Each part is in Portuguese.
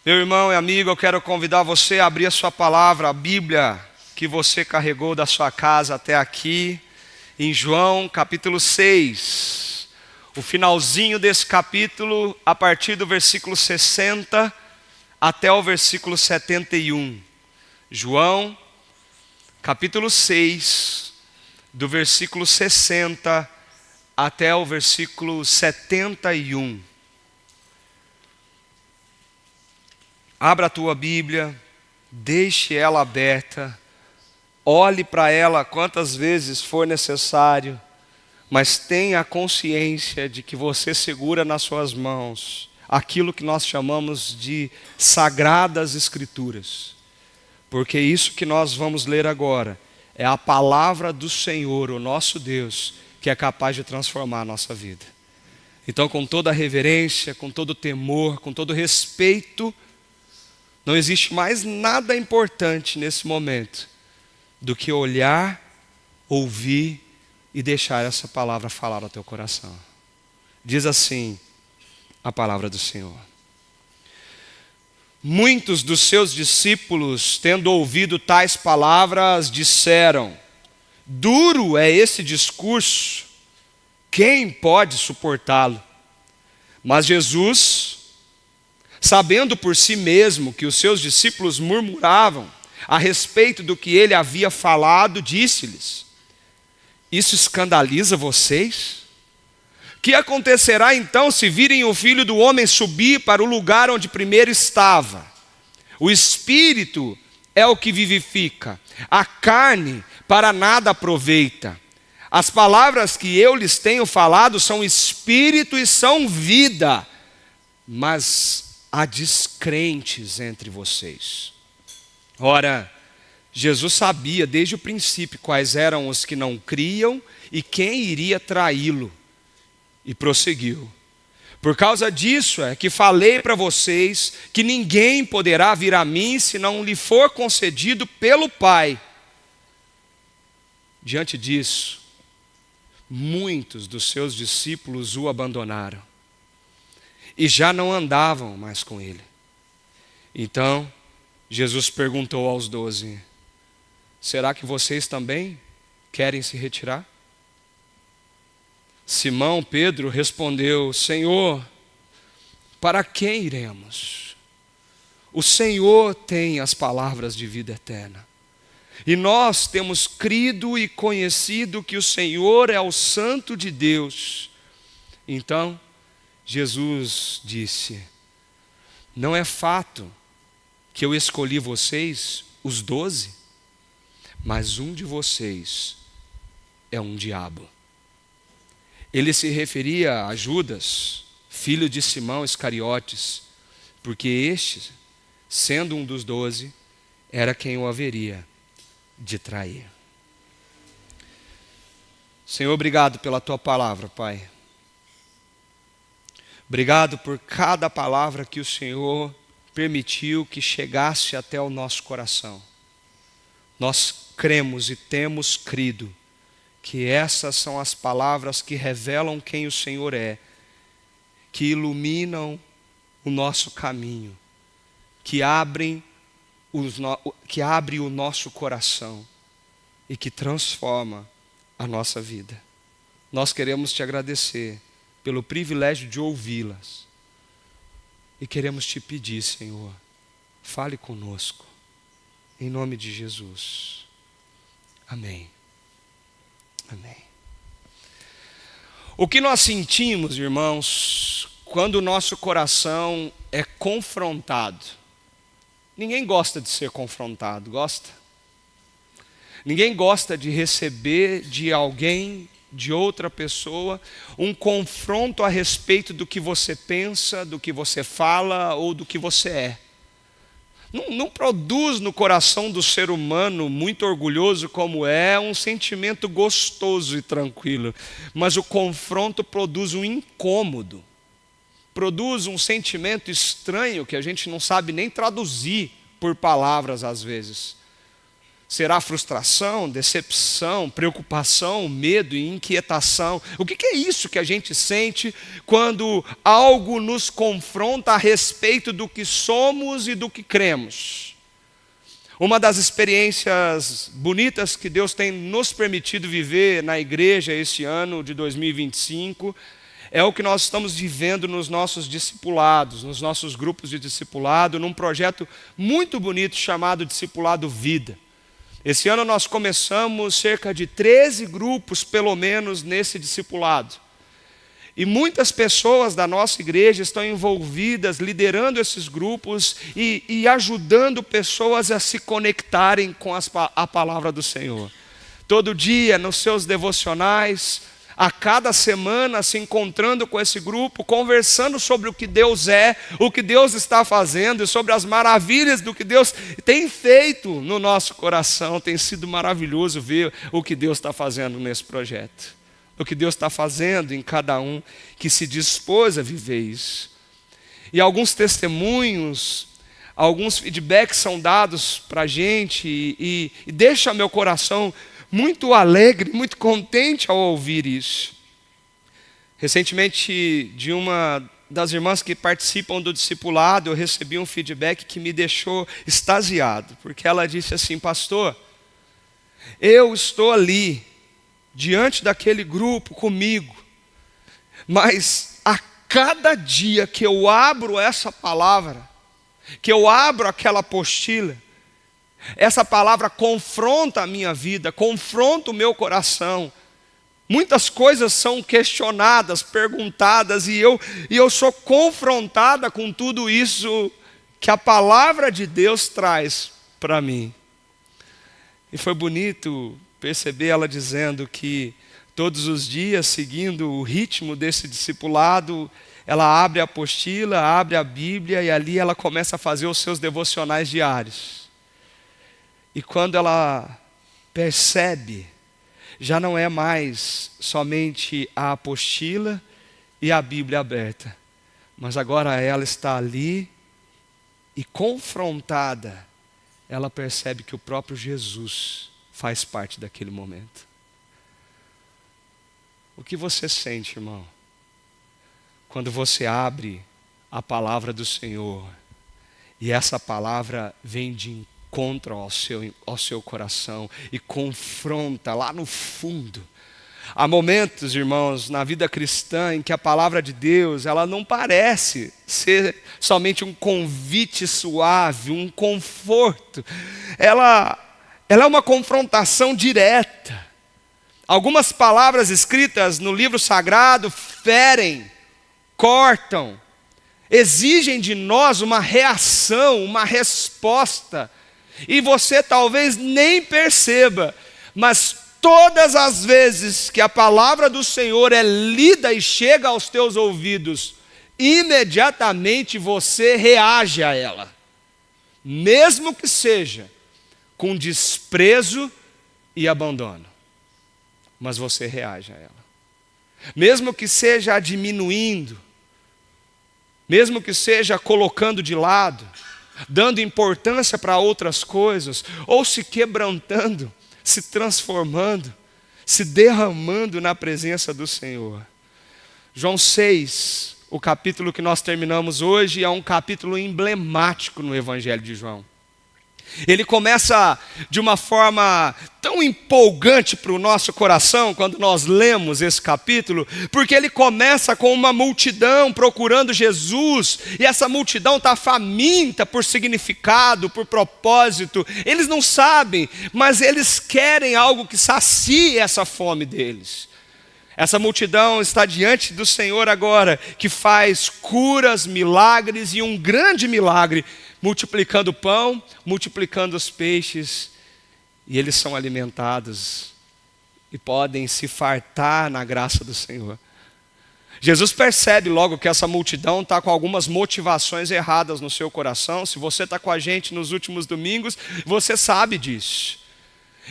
Meu irmão e amigo, eu quero convidar você a abrir a sua palavra, a Bíblia que você carregou da sua casa até aqui, em João capítulo 6. O finalzinho desse capítulo, a partir do versículo 60 até o versículo 71. João capítulo 6, do versículo 60 até o versículo 71. Abra a tua Bíblia, deixe ela aberta, olhe para ela quantas vezes for necessário, mas tenha a consciência de que você segura nas suas mãos aquilo que nós chamamos de Sagradas Escrituras. Porque isso que nós vamos ler agora é a palavra do Senhor, o nosso Deus, que é capaz de transformar a nossa vida. Então, com toda a reverência, com todo o temor, com todo o respeito, não existe mais nada importante nesse momento do que olhar, ouvir e deixar essa palavra falar ao teu coração. Diz assim a palavra do Senhor. Muitos dos seus discípulos, tendo ouvido tais palavras, disseram: duro é esse discurso, quem pode suportá-lo? Mas Jesus, sabendo por si mesmo que os seus discípulos murmuravam a respeito do que ele havia falado, disse-lhes: isso escandaliza vocês? Que acontecerá então se virem o Filho do Homem subir para o lugar onde primeiro estava? O Espírito é o que vivifica, a carne para nada aproveita. As palavras que eu lhes tenho falado são Espírito e são vida, mas há descrentes entre vocês. Ora, Jesus sabia desde o princípio quais eram os que não criam e quem iria traí-lo. E prosseguiu: por causa disso é que falei para vocês que ninguém poderá vir a mim se não lhe for concedido pelo Pai. Diante disso, muitos dos seus discípulos o abandonaram e já não andavam mais com ele. Então, Jesus perguntou aos 12: será que vocês também querem se retirar? Simão Pedro respondeu: Senhor, para quem iremos? O Senhor tem as palavras de vida eterna. E nós temos crido e conhecido que o Senhor é o Santo de Deus. Então, Jesus disse: não é fato que eu escolhi vocês, os 12, mas um de vocês é um diabo. Ele se referia a Judas, filho de Simão Iscariotes, porque este, sendo um dos 12, era quem o haveria de trair. Senhor, obrigado pela tua palavra, Pai. Obrigado por cada palavra que o Senhor permitiu que chegasse até o nosso coração. Nós cremos e temos crido que essas são as palavras que revelam quem o Senhor é, que iluminam o nosso caminho, que abre o nosso coração e que transforma a nossa vida. Nós queremos te agradecer pelo privilégio de ouvi-las e queremos te pedir, Senhor, fale conosco, em nome de Jesus. Amém. Amém. O que nós sentimos, irmãos, quando o nosso coração é confrontado? Ninguém gosta de ser confrontado, gosta? Ninguém gosta de receber de alguém, de outra pessoa, um confronto a respeito do que você pensa, do que você fala ou do que você é. Não produz no coração do ser humano, muito orgulhoso como é, um sentimento gostoso e tranquilo. Mas o confronto produz um incômodo. Produz um sentimento estranho que a gente não sabe nem traduzir por palavras às vezes. Será frustração, decepção, preocupação, medo e inquietação? O que é isso que a gente sente quando algo nos confronta a respeito do que somos e do que cremos? Uma das experiências bonitas que Deus tem nos permitido viver na igreja esse ano de 2025 é o que nós estamos vivendo nos nossos discipulados, nos nossos grupos de discipulado, num projeto muito bonito chamado Discipulado Vida. Esse ano nós começamos cerca de 13 grupos, pelo menos, nesse discipulado. E muitas pessoas da nossa igreja estão envolvidas, liderando esses grupos e ajudando pessoas a se conectarem com a palavra do Senhor. Todo dia, nos seus devocionais, a cada semana se encontrando com esse grupo, conversando sobre o que Deus é, o que Deus está fazendo, e sobre as maravilhas do que Deus tem feito no nosso coração. Tem sido maravilhoso ver o que Deus está fazendo nesse projeto, o que Deus está fazendo em cada um que se dispôs a viver isso. E alguns testemunhos, alguns feedbacks são dados para a gente e deixa meu coração muito alegre, muito contente ao ouvir isso. Recentemente, de uma das irmãs que participam do discipulado, eu recebi um feedback que me deixou extasiado, porque ela disse assim: pastor, eu estou ali, diante daquele grupo comigo, mas a cada dia que eu abro essa palavra, que eu abro aquela apostila, essa palavra confronta a minha vida, confronta o meu coração. Muitas coisas são questionadas, perguntadas, e eu sou confrontada com tudo isso que a palavra de Deus traz para mim. E foi bonito perceber ela dizendo que todos os dias, seguindo o ritmo desse discipulado, ela abre a apostila, abre a Bíblia, e ali ela começa a fazer os seus devocionais diários. E quando ela percebe, já não é mais somente a apostila e a Bíblia aberta, mas agora ela está ali e confrontada, ela percebe que o próprio Jesus faz parte daquele momento. O que você sente, irmão, quando você abre a palavra do Senhor e essa palavra vem de encontro ao seu coração e confronta lá no fundo? Há momentos, irmãos, na vida cristã em que a palavra de Deus, ela não parece ser somente um convite suave, um conforto. Ela é uma confrontação direta. Algumas palavras escritas no livro sagrado ferem, cortam, exigem de nós uma reação, uma resposta. E você talvez nem perceba, mas todas as vezes que a palavra do Senhor é lida e chega aos teus ouvidos, imediatamente você reage a ela. Mesmo que seja com desprezo e abandono, mas você reage a ela. Mesmo que seja a diminuindo, mesmo que seja colocando de lado, dando importância para outras coisas, ou se quebrantando, se transformando, se derramando na presença do Senhor. João 6, o capítulo que nós terminamos hoje, é um capítulo emblemático no Evangelho de João. Ele começa de uma forma tão empolgante para o nosso coração quando nós lemos esse capítulo, porque ele começa com uma multidão procurando Jesus, e essa multidão está faminta por significado, por propósito. Eles não sabem, mas eles querem algo que sacie essa fome deles. Essa multidão está diante do Senhor agora, que faz curas, milagres, e um grande milagre, multiplicando o pão, multiplicando os peixes, e eles são alimentados e podem se fartar na graça do Senhor. Jesus percebe logo que essa multidão está com algumas motivações erradas no seu coração. Se você está com a gente nos últimos domingos, você sabe disso.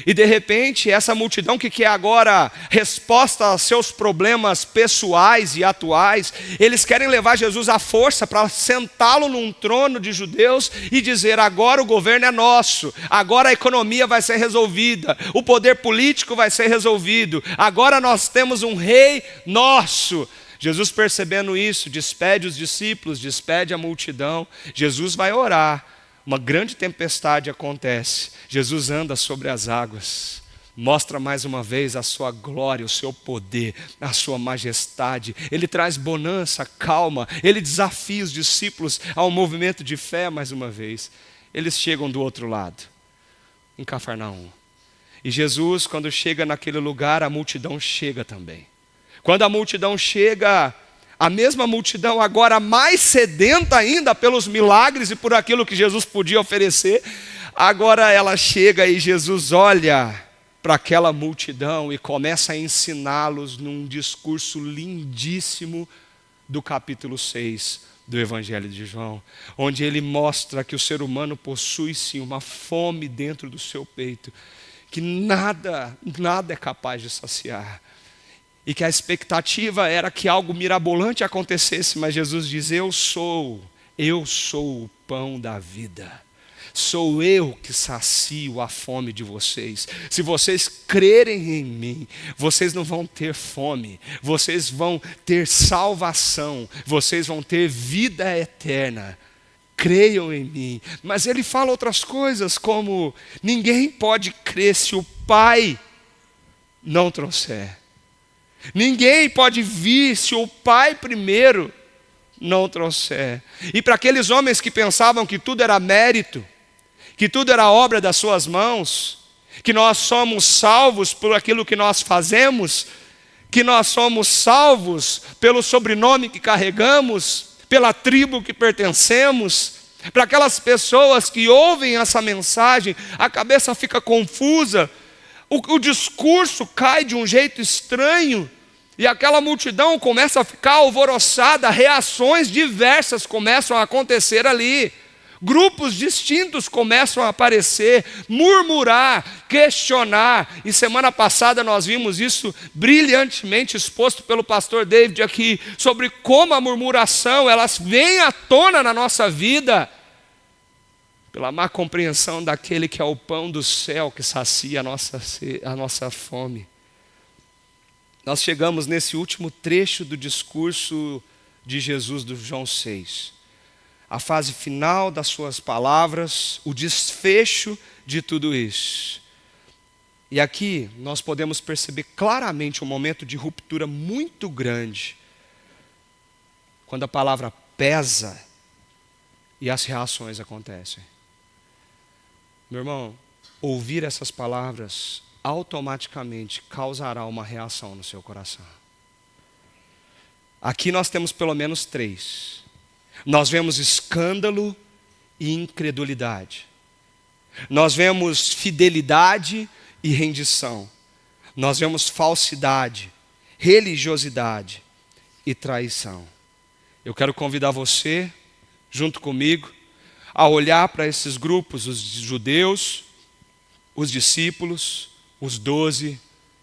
E de repente essa multidão que quer agora resposta aos seus problemas pessoais e atuais, eles querem levar Jesus à força para sentá-lo num trono de judeus e dizer: agora o governo é nosso, agora a economia vai ser resolvida, o poder político vai ser resolvido, agora nós temos um rei nosso. Jesus, percebendo isso, despede os discípulos, despede a multidão. Jesus vai orar. Uma grande tempestade acontece. Jesus anda sobre as águas. Mostra mais uma vez a sua glória, o seu poder, a sua majestade. Ele traz bonança, calma. Ele desafia os discípulos a um movimento de fé mais uma vez. Eles chegam do outro lado, em Cafarnaum. E Jesus, quando chega naquele lugar, a multidão chega também. Quando a multidão chega, a mesma multidão agora mais sedenta ainda pelos milagres e por aquilo que Jesus podia oferecer, agora ela chega e Jesus olha para aquela multidão e começa a ensiná-los num discurso lindíssimo do capítulo 6 do Evangelho de João, onde ele mostra que o ser humano possui sim uma fome dentro do seu peito, que nada é capaz de saciar. E que a expectativa era que algo mirabolante acontecesse, mas Jesus diz: eu sou o pão da vida. Sou eu que sacio a fome de vocês. Se vocês crerem em mim, vocês não vão ter fome, vocês vão ter salvação, vocês vão ter vida eterna. Creiam em mim. Mas ele fala outras coisas, como: ninguém pode crer se o Pai não trouxer. Ninguém pode vir se o Pai primeiro não trouxer. E para aqueles homens que pensavam que tudo era mérito, que tudo era obra das suas mãos, que nós somos salvos por aquilo que nós fazemos, que nós somos salvos pelo sobrenome que carregamos, pela tribo que pertencemos, para aquelas pessoas que ouvem essa mensagem, a cabeça fica confusa, o discurso cai de um jeito estranho, e aquela multidão começa a ficar alvoroçada, reações diversas começam a acontecer ali. Grupos distintos começam a aparecer, murmurar, questionar. E semana passada nós vimos isso brilhantemente exposto pelo pastor David aqui, sobre como a murmuração, elas vem à tona na nossa vida, pela má compreensão daquele que é o pão do céu que sacia a nossa fome. Nós chegamos nesse último trecho do discurso de Jesus do João 6. A fase final das suas palavras, o desfecho de tudo isso. E aqui nós podemos perceber claramente um momento de ruptura muito grande, quando a palavra pesa e as reações acontecem. Meu irmão, ouvir essas palavras automaticamente causará uma reação no seu coração. Aqui nós temos pelo menos 3. Nós vemos escândalo e incredulidade. Nós vemos fidelidade e rendição. Nós vemos falsidade, religiosidade e traição. Eu quero convidar você, junto comigo, a olhar para esses grupos, os judeus, os discípulos, os 12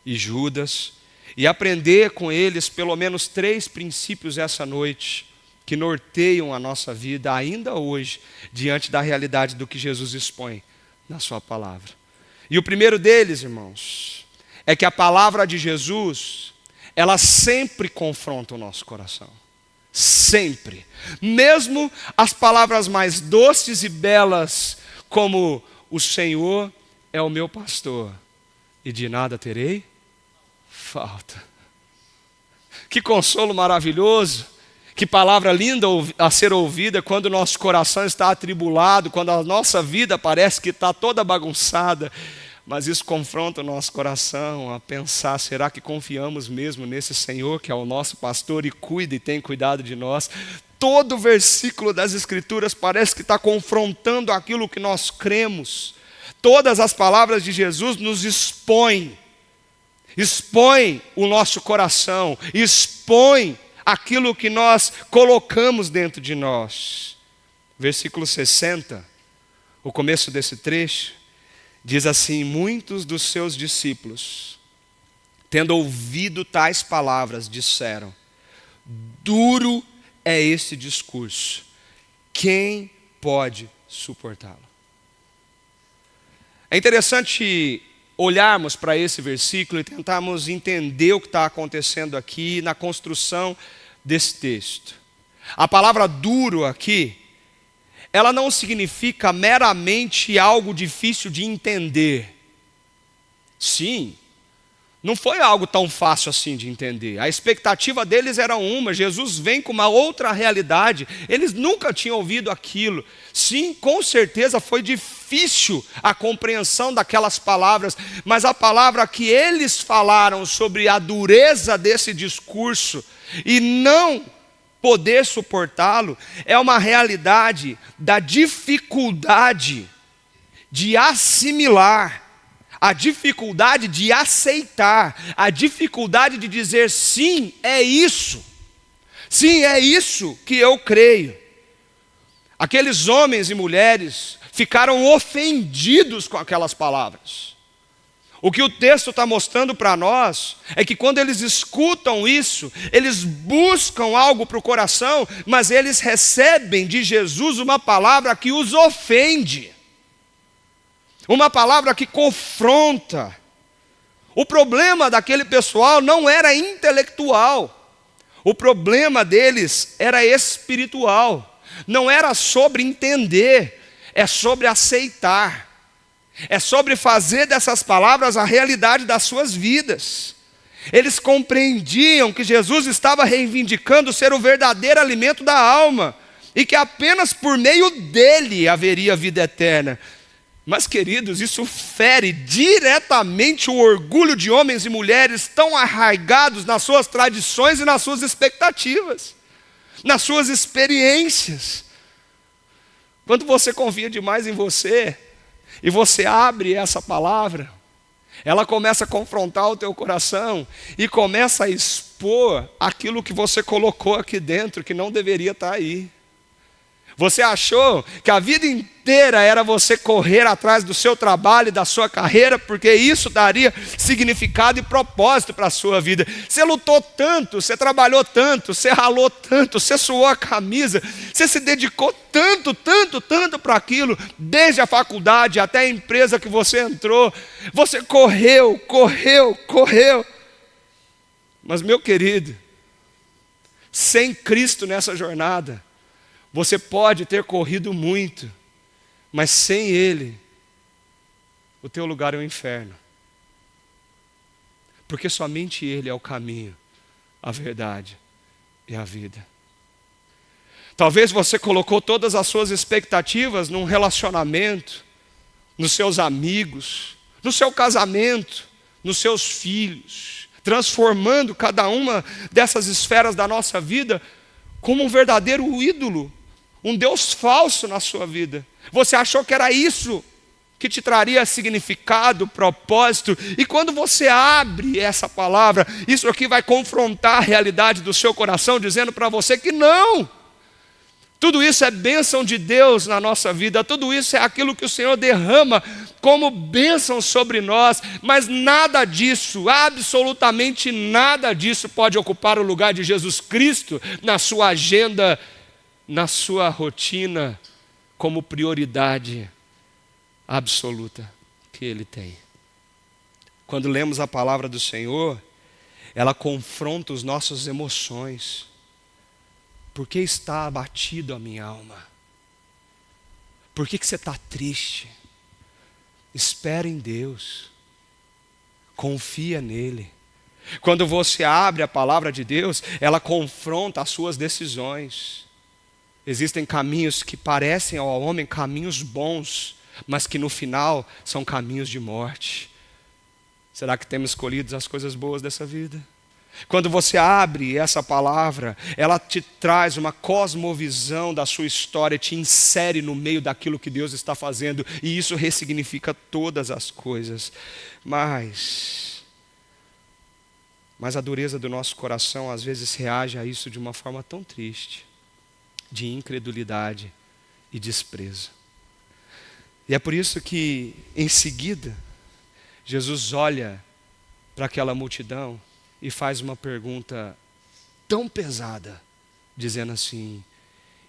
e Judas, e aprender com eles pelo menos 3 princípios essa noite, que norteiam a nossa vida ainda hoje, diante da realidade do que Jesus expõe na sua palavra. E o primeiro deles, irmãos, é que a palavra de Jesus, ela sempre confronta o nosso coração. Sempre. Mesmo as palavras mais doces e belas, como: o Senhor é o meu pastor, e de nada terei falta. Que consolo maravilhoso, que palavra linda a ser ouvida quando o nosso coração está atribulado, quando a nossa vida parece que está toda bagunçada. Mas isso confronta o nosso coração a pensar: será que confiamos mesmo nesse Senhor que é o nosso pastor e cuida e tem cuidado de nós? Todo versículo das Escrituras parece que está confrontando aquilo que nós cremos. Todas as palavras de Jesus nos expõem o nosso coração, expõem aquilo que nós colocamos dentro de nós. Versículo 60, o começo desse trecho, Diz assim: muitos dos seus discípulos, tendo ouvido tais palavras, disseram: duro é esse discurso, quem pode suportá-lo? É interessante olharmos para esse versículo e tentarmos entender o que está acontecendo aqui na construção desse texto. A palavra duro aqui, ela não significa meramente algo difícil de entender. Sim, não foi algo tão fácil assim de entender. A expectativa deles era uma, Jesus vem com uma outra realidade. Eles nunca tinham ouvido aquilo. Sim, com certeza foi difícil a compreensão daquelas palavras, mas a palavra que eles falaram sobre a dureza desse discurso e não poder suportá-lo, é uma realidade da dificuldade de assimilar, a dificuldade de aceitar, a dificuldade de dizer sim, é isso que eu creio. Aqueles homens e mulheres ficaram ofendidos com aquelas palavras. O que o texto está mostrando para nós é que quando eles escutam isso, eles buscam algo para o coração, mas eles recebem de Jesus uma palavra que os ofende, uma palavra que confronta. O problema daquele pessoal não era intelectual, o problema deles era espiritual. Não era sobre entender, é sobre aceitar. É sobre fazer dessas palavras a realidade das suas vidas. Eles compreendiam que Jesus estava reivindicando ser o verdadeiro alimento da alma e que apenas por meio dele haveria vida eterna. Mas, queridos, isso fere diretamente o orgulho de homens e mulheres tão arraigados nas suas tradições e nas suas expectativas, nas suas experiências. Quando você confia demais em você, e você abre essa palavra, ela começa a confrontar o teu coração e começa a expor aquilo que você colocou aqui dentro, que não deveria estar aí. Você achou que a vida inteira era você correr atrás do seu trabalho e da sua carreira, porque isso daria significado e propósito para a sua vida. Você lutou tanto, você trabalhou tanto, você ralou tanto, você suou a camisa, você se dedicou tanto para aquilo, desde a faculdade até a empresa que você entrou. Você correu. Mas, meu querido, sem Cristo nessa jornada, você pode ter corrido muito, mas sem Ele, o teu lugar é o inferno. Porque somente Ele é o caminho, a verdade e a vida. Talvez você colocou todas as suas expectativas num relacionamento, nos seus amigos, no seu casamento, nos seus filhos, transformando cada uma dessas esferas da nossa vida como um verdadeiro ídolo, um Deus falso na sua vida. Você achou que era isso que te traria significado, propósito, e quando você abre essa palavra, isso aqui vai confrontar a realidade do seu coração, dizendo para você que não. Tudo isso é bênção de Deus na nossa vida, tudo isso é aquilo que o Senhor derrama como bênção sobre nós, mas nada disso, absolutamente nada disso pode ocupar o lugar de Jesus Cristo na sua agenda, na sua rotina, como prioridade absoluta que Ele tem. Quando lemos a palavra do Senhor, ela confronta as nossas emoções. Por que está abatido a minha alma? Por que você está triste? Espera em Deus. Confia nele. Quando você abre a palavra de Deus, ela confronta as suas decisões. Existem caminhos que parecem ao homem caminhos bons, mas que no final são caminhos de morte. Será que temos escolhido as coisas boas dessa vida? Quando você abre essa palavra, ela te traz uma cosmovisão da sua história, te insere no meio daquilo que Deus está fazendo, e isso ressignifica todas as coisas. Mas a dureza do nosso coração às vezes reage a isso de uma forma tão triste, de incredulidade e desprezo. E é por isso que, em seguida, Jesus olha para aquela multidão e faz uma pergunta tão pesada, dizendo assim: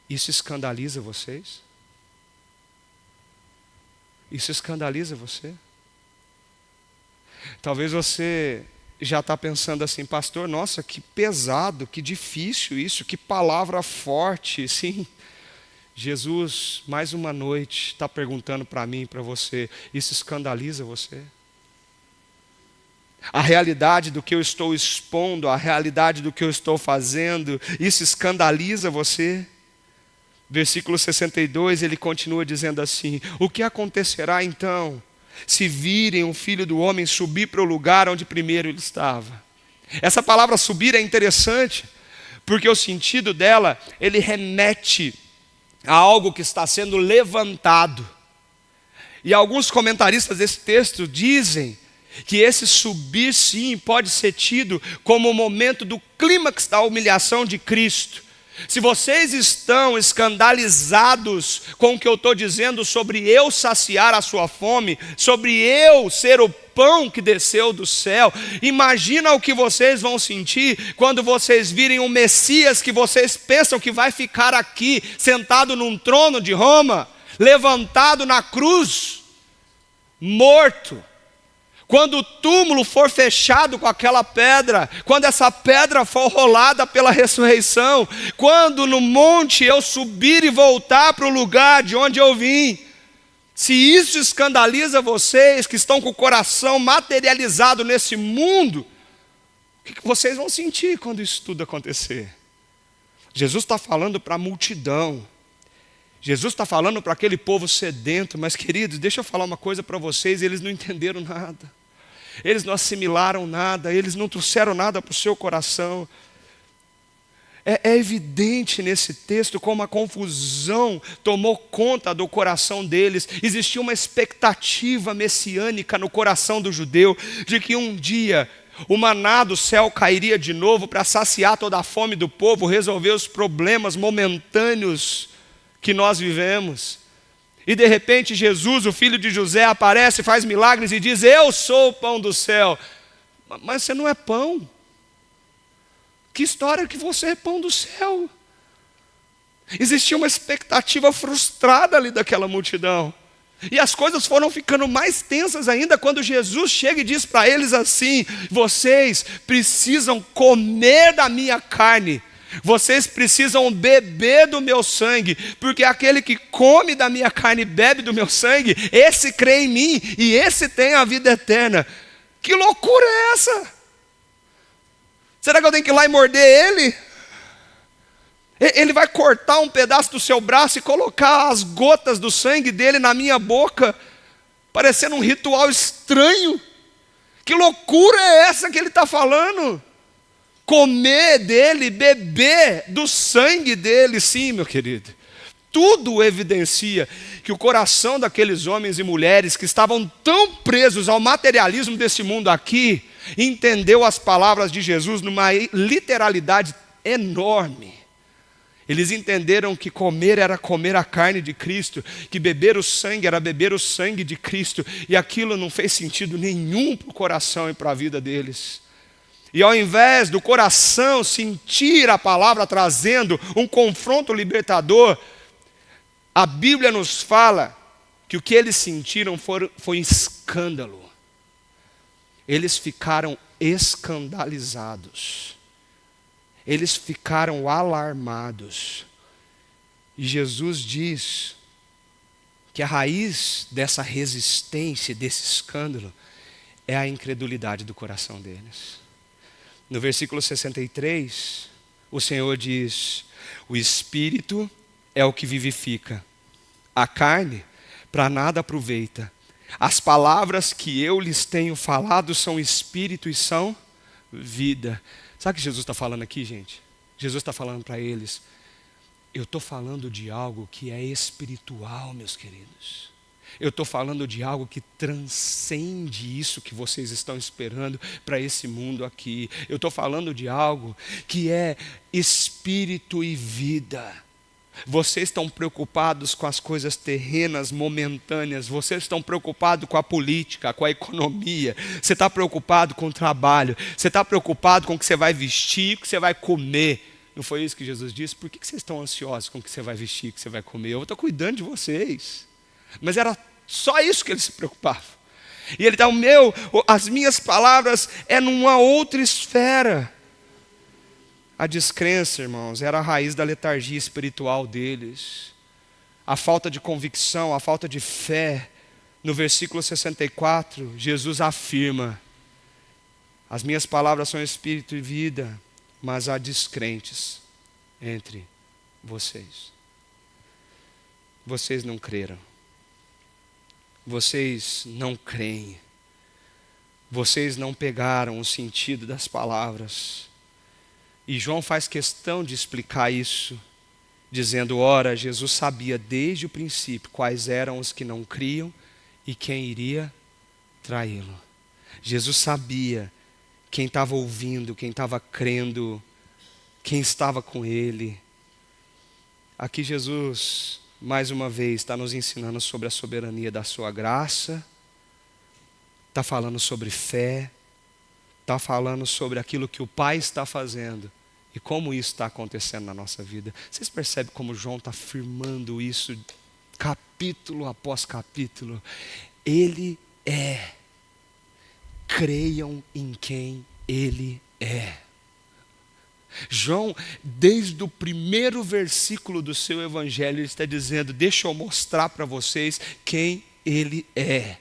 isso escandaliza vocês? Isso escandaliza você? Talvez você já está pensando assim: pastor, nossa, que pesado, que difícil isso, que palavra forte. Sim, Jesus, mais uma noite, está perguntando para mim e para você: isso escandaliza você? A realidade do que eu estou expondo, a realidade do que eu estou fazendo, isso escandaliza você? Versículo 62, ele continua dizendo assim: o que acontecerá então, se virem o Filho do Homem subir para o lugar onde primeiro ele estava? Essa palavra subir é interessante, porque o sentido dela, ele remete a algo que está sendo levantado. E alguns comentaristas desse texto dizem que esse subir, sim, pode ser tido como o momento do clímax da humilhação de Cristo. Se vocês estão escandalizados com o que eu estou dizendo sobre eu saciar a sua fome, sobre eu ser o pão que desceu do céu, imagina o que vocês vão sentir quando vocês virem um Messias que vocês pensam que vai ficar aqui, sentado num trono de Roma, levantado na cruz, morto. Quando o túmulo for fechado com aquela pedra, quando essa pedra for rolada pela ressurreição, quando no monte eu subir e voltar para o lugar de onde eu vim, se isso escandaliza vocês que estão com o coração materializado nesse mundo, o que vocês vão sentir quando isso tudo acontecer? Jesus está falando para a multidão. Jesus está falando para aquele povo sedento, mas queridos, deixa eu falar uma coisa para vocês: eles não entenderam nada, eles não assimilaram nada, eles não trouxeram nada para o seu coração. É evidente nesse texto como a confusão tomou conta do coração deles. Existia uma expectativa messiânica no coração do judeu, de que um dia o maná do céu cairia de novo para saciar toda a fome do povo, resolver os problemas momentâneos que nós vivemos. E de repente Jesus, o filho de José, aparece, faz milagres e diz: eu sou o pão do céu. Mas você não é pão. Que história que você é pão do céu? Existia uma expectativa frustrada ali daquela multidão. E as coisas foram ficando mais tensas ainda quando Jesus chega e diz para eles assim: vocês precisam comer da minha carne, vocês precisam beber do meu sangue, porque aquele que come da minha carne e bebe do meu sangue, esse crê em mim e esse tem a vida eterna. Que loucura é essa? Será que eu tenho que ir lá e morder ele? Ele vai cortar um pedaço do seu braço e colocar as gotas do sangue dele na minha boca, parecendo um ritual estranho? Que loucura é essa que ele está falando? Comer dele, beber do sangue dele. Sim, meu querido, tudo evidencia que o coração daqueles homens e mulheres que estavam tão presos ao materialismo desse mundo aqui, entendeu as palavras de Jesus numa literalidade enorme. Eles entenderam que comer era comer a carne de Cristo, que beber o sangue era beber o sangue de Cristo, e aquilo não fez sentido nenhum para o coração e para a vida deles. E ao invés do coração sentir a palavra trazendo um confronto libertador, a Bíblia nos fala que o que eles sentiram foi escândalo. Eles ficaram escandalizados. Eles ficaram alarmados. E Jesus diz que a raiz dessa resistência, desse escândalo, é a incredulidade do coração deles. No versículo 63, o Senhor diz: o Espírito é o que vivifica, a carne para nada aproveita. As palavras que eu lhes tenho falado são espírito e são vida. Sabe o que Jesus está falando aqui, gente? Jesus está falando para eles: eu estou falando de algo que é espiritual, meus queridos. Eu estou falando de algo que transcende isso que vocês estão esperando para esse mundo aqui. Eu estou falando de algo que é espírito e vida. Vocês estão preocupados com as coisas terrenas, momentâneas. Vocês estão preocupados com a política, com a economia. Você está preocupado com o trabalho. Você está preocupado com o que você vai vestir, o que você vai comer. Não foi isso que Jesus disse? Por que vocês estão ansiosos com o que você vai vestir, o que você vai comer? Eu estou cuidando de vocês. Mas era só isso que ele se preocupava. E ele está, as minhas palavras é numa outra esfera. A descrença, irmãos, era a raiz da letargia espiritual deles. A falta de convicção, a falta de fé. No versículo 64, Jesus afirma: as minhas palavras são espírito e vida, mas há descrentes entre vocês. Vocês não creram. Vocês não creem. Vocês não pegaram o sentido das palavras. E João faz questão de explicar isso, dizendo: ora, Jesus sabia desde o princípio quais eram os que não criam e quem iria traí-lo. Jesus sabia quem estava ouvindo, quem estava crendo, quem estava com ele. Aqui Jesus, mais uma vez, está nos ensinando sobre a soberania da sua graça, está falando sobre fé, está falando sobre aquilo que o Pai está fazendo e como isso está acontecendo na nossa vida. Vocês percebem como João está afirmando isso capítulo após capítulo? Ele é. Creiam em quem Ele é. João, desde o primeiro versículo do seu evangelho, ele está dizendo: deixa eu mostrar para vocês quem Ele é.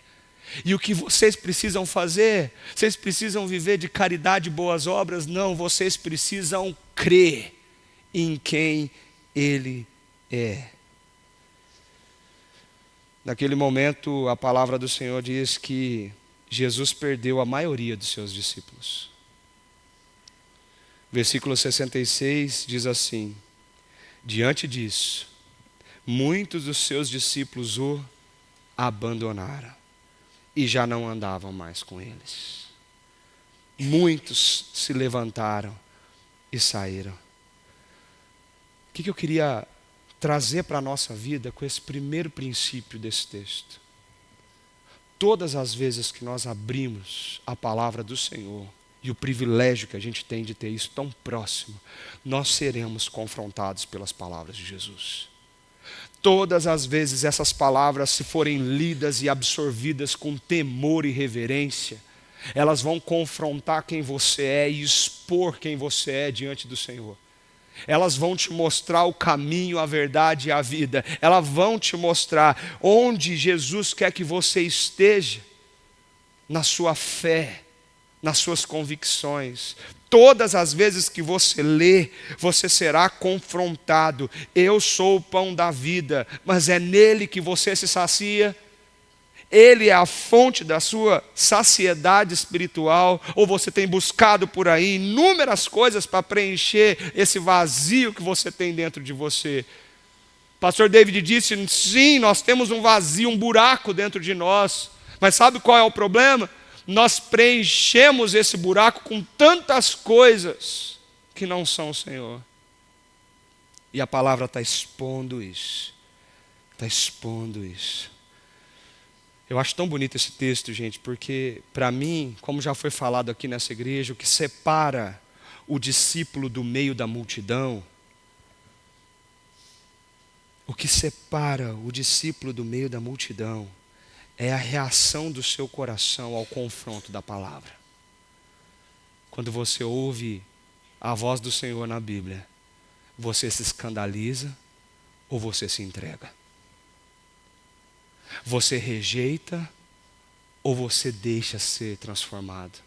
E o que vocês precisam fazer? Vocês precisam viver de caridade e boas obras? Não, vocês precisam crer em quem Ele é. Naquele momento, a palavra do Senhor diz que Jesus perdeu a maioria dos seus discípulos. Versículo 66 diz assim: diante disso, muitos dos seus discípulos o abandonaram e já não andavam mais com eles. Muitos se levantaram e saíram. O que eu queria trazer para a nossa vida com esse primeiro princípio desse texto? Todas as vezes que nós abrimos a palavra do Senhor, e o privilégio que a gente tem de ter isso tão próximo, nós seremos confrontados pelas palavras de Jesus. Todas as vezes essas palavras, se forem lidas e absorvidas com temor e reverência, elas vão confrontar quem você é e expor quem você é diante do Senhor. Elas vão te mostrar o caminho, a verdade e a vida. Elas vão te mostrar onde Jesus quer que você esteja, na sua fé, nas suas convicções. Todas as vezes que você lê, você será confrontado. Eu sou o pão da vida, mas é nele que você se sacia. Ele é a fonte da sua saciedade espiritual, ou você tem buscado por aí inúmeras coisas para preencher esse vazio que você tem dentro de você. Pastor David disse: sim, nós temos um vazio, um buraco dentro de nós, mas sabe qual é o problema? Nós preenchemos esse buraco com tantas coisas que não são o Senhor. E a palavra está expondo isso. Está expondo isso. Eu acho tão bonito esse texto, gente, porque para mim, como já foi falado aqui nessa igreja, o que separa o discípulo do meio da multidão, o que separa o discípulo do meio da multidão é a reação do seu coração ao confronto da palavra. Quando você ouve a voz do Senhor na Bíblia, você se escandaliza ou você se entrega? Você rejeita ou você deixa ser transformado?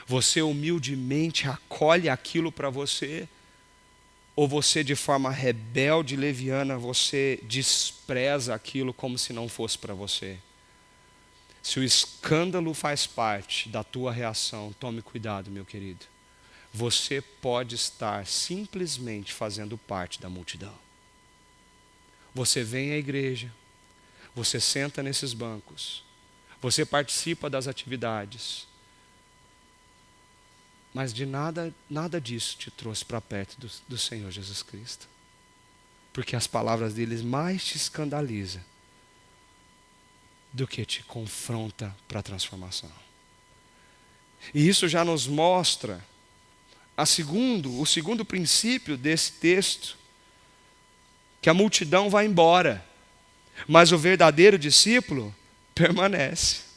Você humildemente acolhe aquilo para você, ou você de forma rebelde e leviana, você despreza aquilo como se não fosse para você? Se o escândalo faz parte da tua reação, tome cuidado, meu querido. Você pode estar simplesmente fazendo parte da multidão. Você vem à igreja, você senta nesses bancos, você participa das atividades, mas de nada disso te trouxe para perto do Senhor Jesus Cristo. Porque as palavras deles mais te escandalizam do que te confronta para a transformação. E isso já nos mostra o segundo princípio desse texto, que a multidão vai embora, mas o verdadeiro discípulo permanece.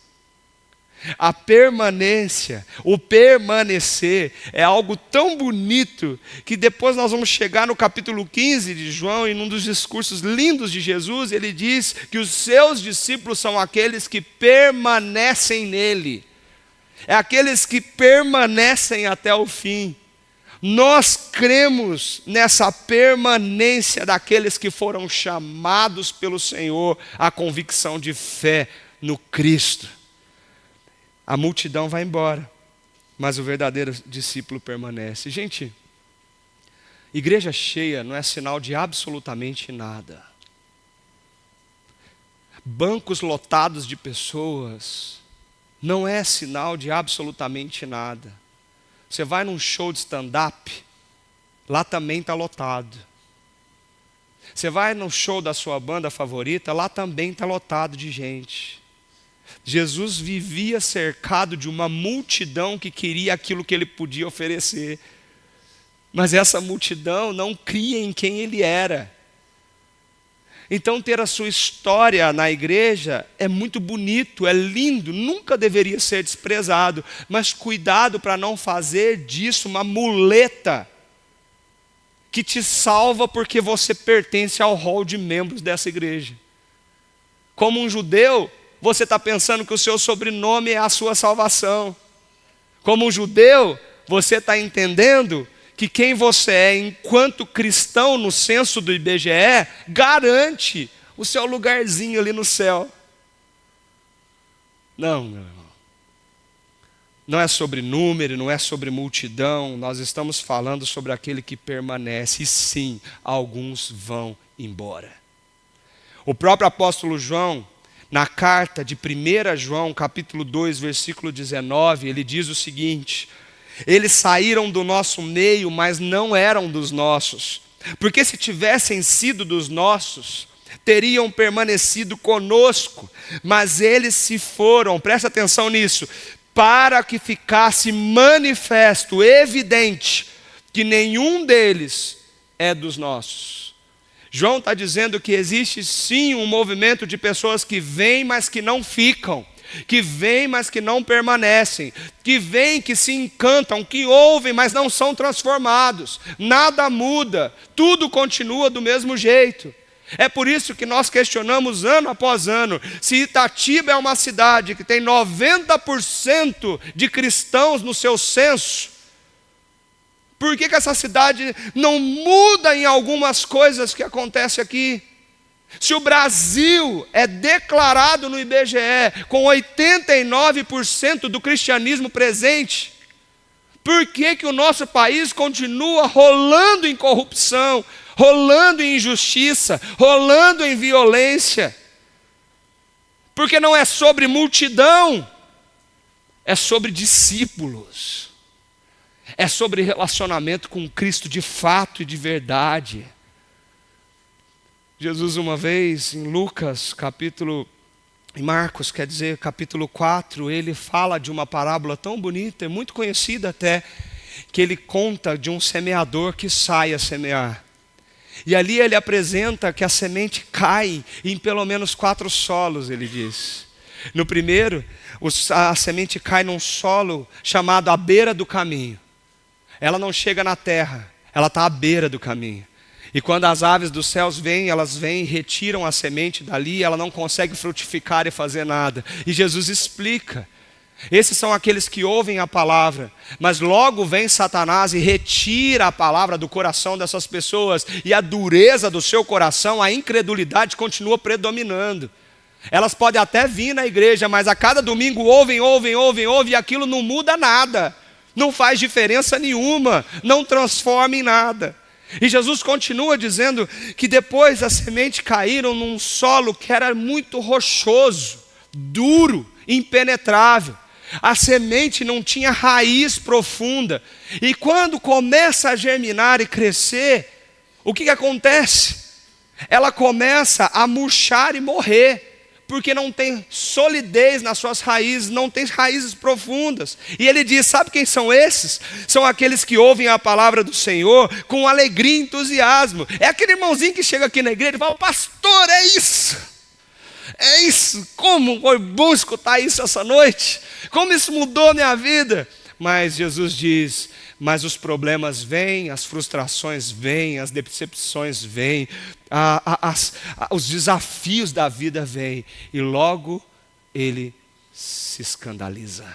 A permanência, o permanecer é algo tão bonito que depois nós vamos chegar no capítulo 15 de João, e num dos discursos lindos de Jesus, ele diz que os seus discípulos são aqueles que permanecem nele. É aqueles que permanecem até o fim. Nós cremos nessa permanência daqueles que foram chamados pelo Senhor à convicção de fé no Cristo. A multidão vai embora, mas o verdadeiro discípulo permanece. Gente, igreja cheia não é sinal de absolutamente nada. Bancos lotados de pessoas não é sinal de absolutamente nada. Você vai num show de stand-up, lá também está lotado. Você vai no show da sua banda favorita, lá também está lotado de gente. Jesus vivia cercado de uma multidão que queria aquilo que ele podia oferecer. Mas essa multidão não cria em quem ele era. Então ter a sua história na igreja é muito bonito, é lindo, nunca deveria ser desprezado. Mas cuidado para não fazer disso uma muleta que te salva porque você pertence ao rol de membros dessa igreja. Como um judeu, você está pensando que o seu sobrenome é a sua salvação. Como um judeu, você está entendendo que quem você é enquanto cristão no censo do IBGE garante o seu lugarzinho ali no céu. Não, meu irmão. Não é sobre número, não é sobre multidão. Nós estamos falando sobre aquele que permanece. E sim, alguns vão embora. O próprio apóstolo João, na carta de 1 João, capítulo 2, versículo 19, ele diz o seguinte: eles saíram do nosso meio, mas não eram dos nossos. Porque se tivessem sido dos nossos, teriam permanecido conosco. Mas eles se foram, presta atenção nisso, para que ficasse manifesto, evidente, que nenhum deles é dos nossos. João está dizendo que existe sim um movimento de pessoas que vêm, mas que não ficam. Que vêm, mas que não permanecem, que vêm, que se encantam, que ouvem, mas não são transformados. Nada muda, tudo continua do mesmo jeito. É por isso que nós questionamos ano após ano, se Itatiba é uma cidade que tem 90% de cristãos no seu censo, por que essa cidade não muda em algumas coisas que acontecem aqui? Se o Brasil é declarado no IBGE com 89% do cristianismo presente, por que o nosso país continua rolando em corrupção, rolando em injustiça, rolando em violência? Porque não é sobre multidão, é sobre discípulos, é sobre relacionamento com Cristo de fato e de verdade. Jesus uma vez, em Marcos, capítulo 4, ele fala de uma parábola tão bonita, é muito conhecida até, que ele conta de um semeador que sai a semear. E ali ele apresenta que a semente cai em pelo menos 4 solos, ele diz. No primeiro, a semente cai num solo chamado à beira do caminho. Ela não chega na terra, ela está à beira do caminho. E quando as aves dos céus vêm, elas vêm e retiram a semente dali, ela não consegue frutificar e fazer nada. E Jesus explica. Esses são aqueles que ouvem a palavra, mas logo vem Satanás e retira a palavra do coração dessas pessoas, e a dureza do seu coração, a incredulidade continua predominando. Elas podem até vir na igreja, mas a cada domingo ouvem, e aquilo não muda nada, não faz diferença nenhuma, não transforma em nada. E Jesus continua dizendo que depois a semente caíram num solo que era muito rochoso, duro, impenetrável. A semente não tinha raiz profunda. E quando começa a germinar e crescer, o que acontece? ela começa a murchar e morrer, porque não tem solidez nas suas raízes, não tem raízes profundas. E ele diz, sabe quem são esses? São aqueles que ouvem a palavra do Senhor com alegria e entusiasmo. É aquele irmãozinho que chega aqui na igreja e fala, pastor, é isso, como foi bom escutar isso essa noite, como isso mudou a minha vida. Mas Jesus diz, mas os problemas vêm, as frustrações vêm, as decepções vêm, os desafios da vida vêm, e logo ele se escandaliza.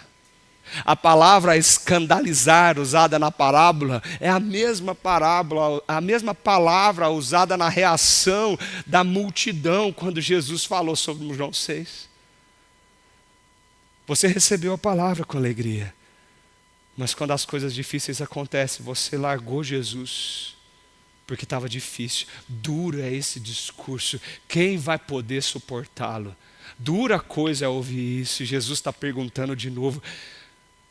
A palavra escandalizar usada na parábola é a mesma palavra usada na reação da multidão quando Jesus falou sobre João 6. Você recebeu a palavra com alegria, mas quando as coisas difíceis acontecem, você largou Jesus, porque estava difícil. Duro é esse discurso, quem vai poder suportá-lo? Dura coisa é ouvir isso. Jesus está perguntando de novo,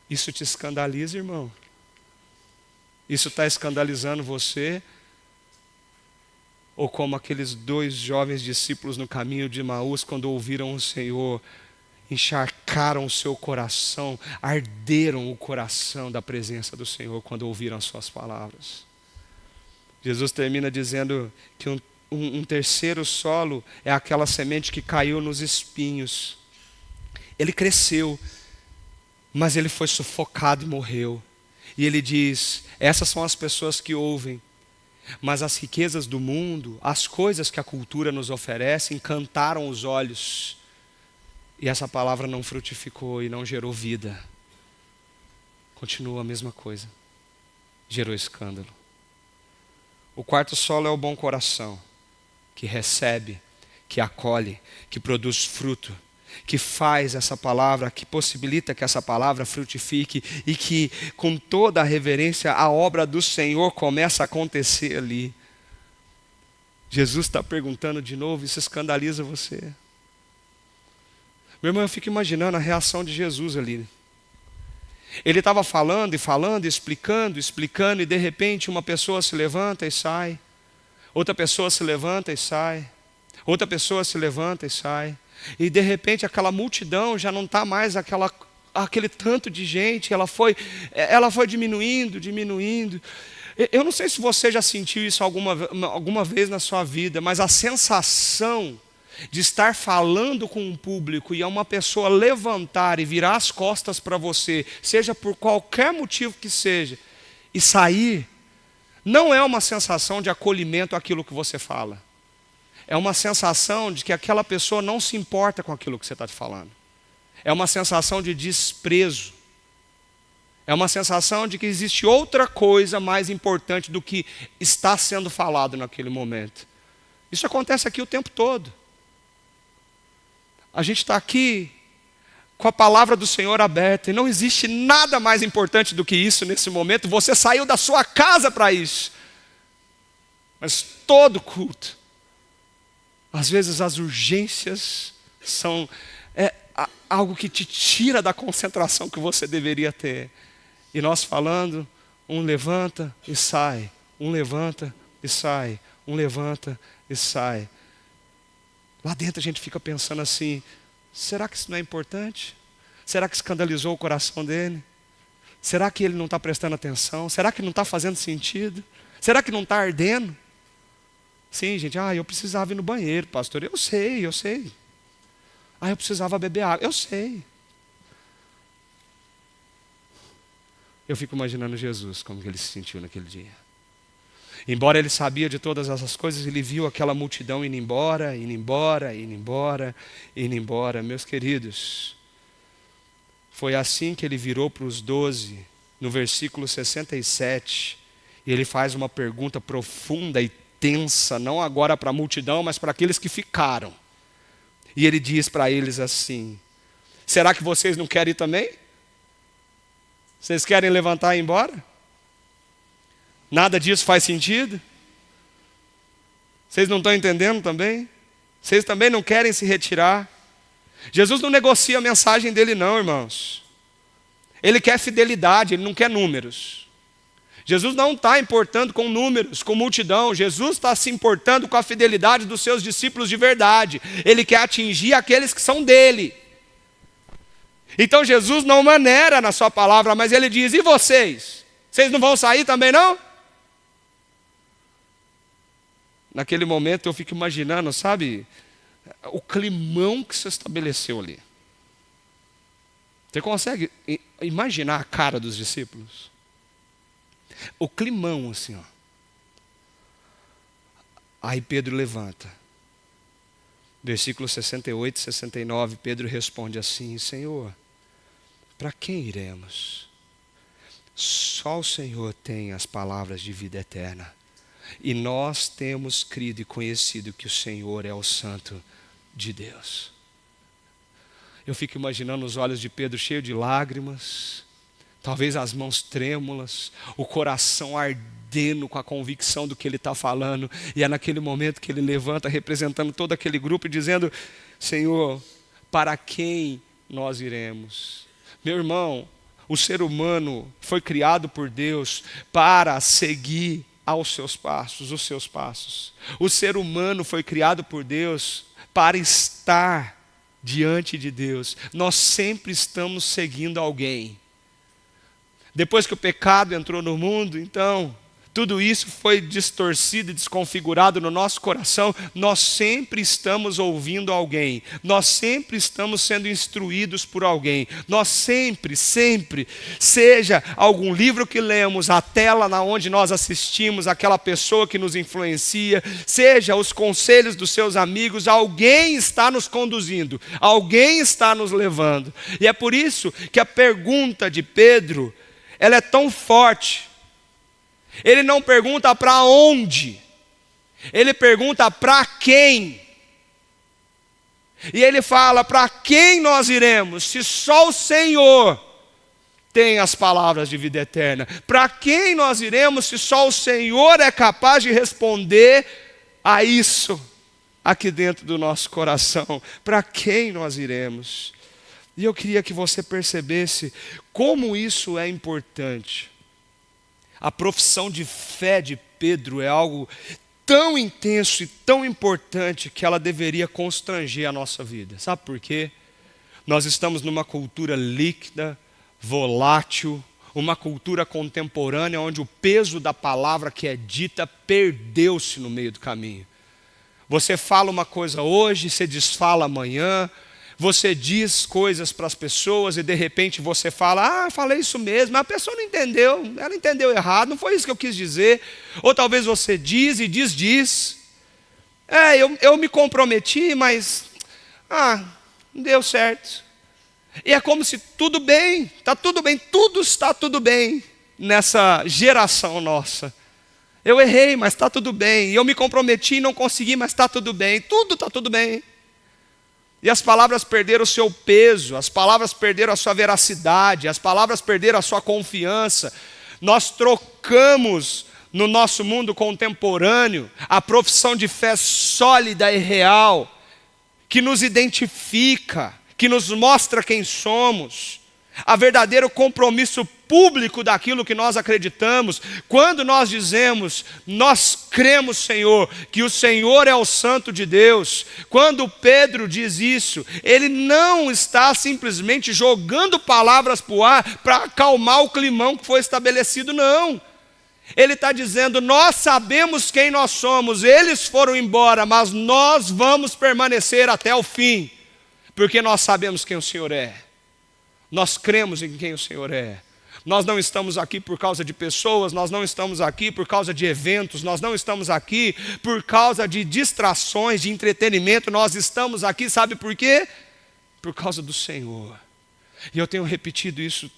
isso te escandaliza, irmão? Isso está escandalizando você? Ou como aqueles 2 jovens discípulos no caminho de Emaús, quando ouviram o Senhor, encharcaram o seu coração, arderam o coração da presença do Senhor quando ouviram as suas palavras. Jesus termina dizendo que um terceiro solo é aquela semente que caiu nos espinhos. Ele cresceu, mas ele foi sufocado e morreu. E ele diz, essas são as pessoas que ouvem, mas as riquezas do mundo, as coisas que a cultura nos oferece, encantaram os olhos. E essa palavra não frutificou e não gerou vida. Continua a mesma coisa. Gerou escândalo. O quarto solo é o bom coração, que recebe, que acolhe, que produz fruto, que faz essa palavra, que possibilita que essa palavra frutifique e que com toda a reverência a obra do Senhor começa a acontecer ali. Jesus está perguntando de novo, isso escandaliza você? Meu irmão, eu fico imaginando a reação de Jesus ali. Ele estava falando, explicando, e de repente uma pessoa se levanta e sai. Outra pessoa se levanta e sai. Outra pessoa se levanta e sai. E de repente aquela multidão já não está mais aquele tanto de gente, ela foi diminuindo. Eu não sei se você já sentiu isso alguma vez na sua vida, mas a sensação de estar falando com um público e uma pessoa levantar e virar as costas para você, seja por qualquer motivo que seja, e sair, não é uma sensação de acolhimento àquilo que você fala. É uma sensação de que aquela pessoa não se importa com aquilo que você está falando. É uma sensação de desprezo. É uma sensação de que existe outra coisa mais importante do que está sendo falado naquele momento. Isso acontece aqui o tempo todo. A gente está aqui com a palavra do Senhor aberta e não existe nada mais importante do que isso nesse momento. Você saiu da sua casa para isso. Mas todo culto, às vezes as urgências são algo que te tira da concentração que você deveria ter. E nós falando, um levanta e sai, um levanta e sai, um levanta e sai. Lá dentro a gente fica pensando assim, será que isso não é importante? Será que escandalizou o coração dele? Será que ele não está prestando atenção? Será que não está fazendo sentido? Será que não está ardendo? Sim, gente, eu precisava ir no banheiro, pastor. Eu sei. Eu precisava beber água. Eu sei. Eu fico imaginando Jesus, como que ele se sentiu naquele dia. Embora ele sabia de todas essas coisas, ele viu aquela multidão indo embora. Meus queridos, foi assim que ele virou para os 12, no versículo 67, e ele faz uma pergunta profunda e tensa, não agora para a multidão, mas para aqueles que ficaram. E ele diz para eles assim, será que vocês não querem ir também? Vocês querem levantar e ir embora? Nada disso faz sentido? Vocês não estão entendendo também? Vocês também não querem se retirar? Jesus não negocia a mensagem dele não, irmãos. Ele quer fidelidade, ele não quer números. Jesus não está importando com números, com multidão. Jesus está se importando com a fidelidade dos seus discípulos de verdade. Ele quer atingir aqueles que são dele. Então Jesus não maneira na sua palavra, mas ele diz: e vocês? Vocês não vão sair também não? Naquele momento eu fico imaginando, sabe, o climão que se estabeleceu ali. Você consegue imaginar a cara dos discípulos? O climão assim, ó. Aí Pedro levanta. Versículos 68 e 69, Pedro responde assim: Senhor, para quem iremos? Só o Senhor tem as palavras de vida eterna. E nós temos crido e conhecido que o Senhor é o Santo de Deus. Eu fico imaginando os olhos de Pedro cheios de lágrimas, talvez as mãos trêmulas, o coração ardendo com a convicção do que ele está falando. E é naquele momento que ele levanta representando todo aquele grupo e dizendo: Senhor, para quem nós iremos? Meu irmão, o ser humano foi criado por Deus para seguir aos seus passos, os seus passos. O ser humano foi criado por Deus para estar diante de Deus. Nós sempre estamos seguindo alguém. Depois que o pecado entrou no mundo, então, tudo isso foi distorcido e desconfigurado no nosso coração. Nós sempre estamos ouvindo alguém. Nós sempre estamos sendo instruídos por alguém. Nós sempre, seja algum livro que lemos, a tela na onde nós assistimos, aquela pessoa que nos influencia, seja os conselhos dos seus amigos, alguém está nos conduzindo, alguém está nos levando. E é por isso que a pergunta de Pedro, ela é tão forte. Ele não pergunta para onde, ele pergunta para quem. E ele fala: para quem nós iremos, se só o Senhor tem as palavras de vida eterna? Para quem nós iremos, se só o Senhor é capaz de responder a isso aqui dentro do nosso coração? Para quem nós iremos? E eu queria que você percebesse como isso é importante. A profissão de fé de Pedro é algo tão intenso e tão importante que ela deveria constranger a nossa vida. Sabe por quê? Nós estamos numa cultura líquida, volátil, uma cultura contemporânea onde o peso da palavra que é dita perdeu-se no meio do caminho. Você fala uma coisa hoje, você desfala amanhã. Você diz coisas para as pessoas e de repente você fala: falei isso mesmo, mas a pessoa não entendeu, ela entendeu errado, não foi isso que eu quis dizer. Ou talvez você diz e diz. Eu me comprometi, mas não deu certo. E é como se tudo bem, tudo está tudo bem nessa geração nossa. Eu errei, mas está tudo bem. E eu me comprometi e não consegui, mas está tudo bem. Tudo está tudo bem. E as palavras perderam o seu peso, as palavras perderam a sua veracidade, as palavras perderam a sua confiança. Nós trocamos no nosso mundo contemporâneo a profissão de fé sólida e real, que nos identifica, que nos mostra quem somos, a verdadeiro compromisso público daquilo que nós acreditamos. Quando nós dizemos: nós cremos, Senhor, que o Senhor é o Santo de Deus. Quando Pedro diz isso, ele não está simplesmente jogando palavras para o ar para acalmar o climão que foi estabelecido, não. Ele está dizendo: nós sabemos quem nós somos, eles foram embora, mas nós vamos permanecer até o fim, porque nós sabemos quem o Senhor é. Nós cremos em quem o Senhor é. Nós não estamos aqui por causa de pessoas, nós não estamos aqui por causa de eventos, nós não estamos aqui por causa de distrações, de entretenimento. Nós estamos aqui, sabe por quê? Por causa do Senhor. E eu tenho repetido isso